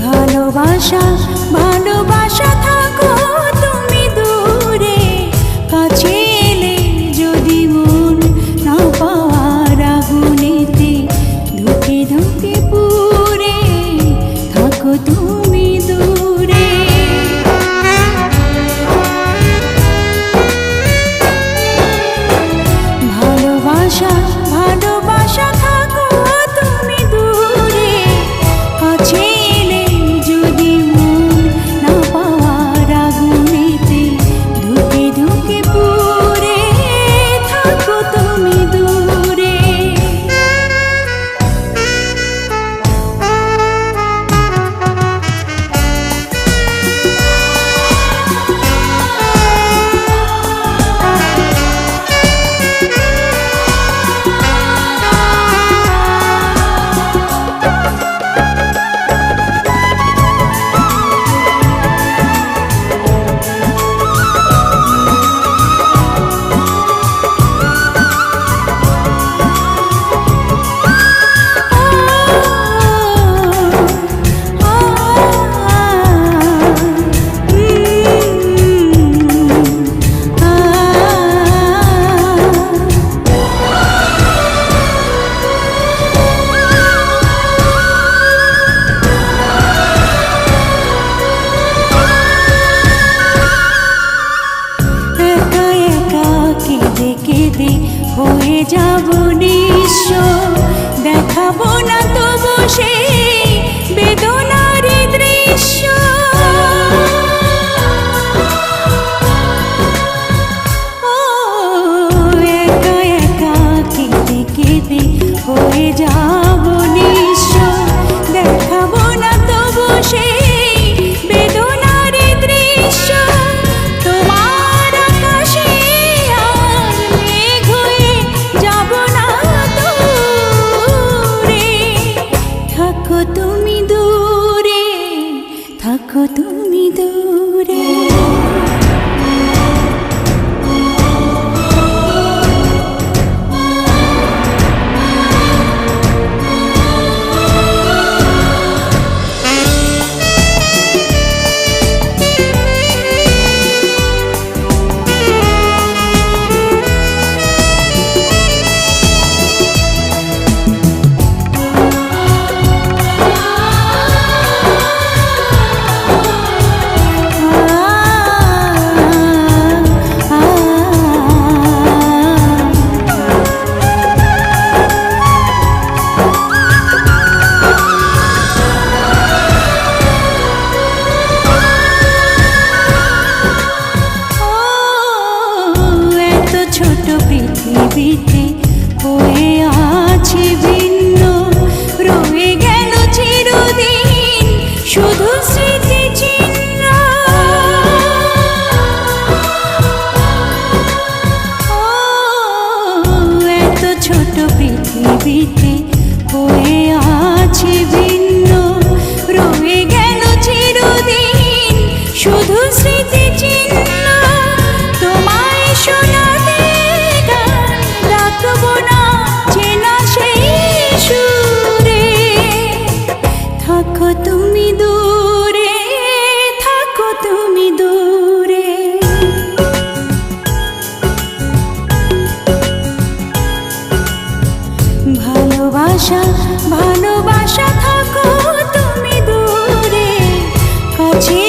ভালোবাসা ভালোবাসা থাকো তুমি দূরে, কাছে এলে যদি মন না পাওয়ার আগুনেতে ধুকে ধুকে পুড়ে থাকো তুমি দূরে। ভালোবাসা ভালোবাসা থাকো তুমি দূরে, কাছে হয়ে যাব নিঃস্ব, দেখাবো না তবু সেই বেদনার দৃশ্য। ও একা একা কেঁদে কেঁদে হয়ে যাব নিঃস্ব, দেখাবো না তবু সেই বেদনার দৃশ্য। তোমার আকাশে তুমি দূরে, থাকো তুমি দূরে। ছোট পৃথিবীতে হয়ে আছি ভিন্ন, রয়ে গেল চিরদিন শুধু স্মৃতি চিহ্ন। এত ছোট পৃথিবীতে হয়ে আছি ভিন্ন, রয়ে গেল চিরদিন শুধু স্মৃতি চিহ্ন। তোমায় শোনাতে ডাকবো না চেনা সেই সুরে, থাকো তুমি দূরে, থাকো তুমি দূরে। ভালোবাসা ভালোবাসা থাকো তুমি দূরে, কাছে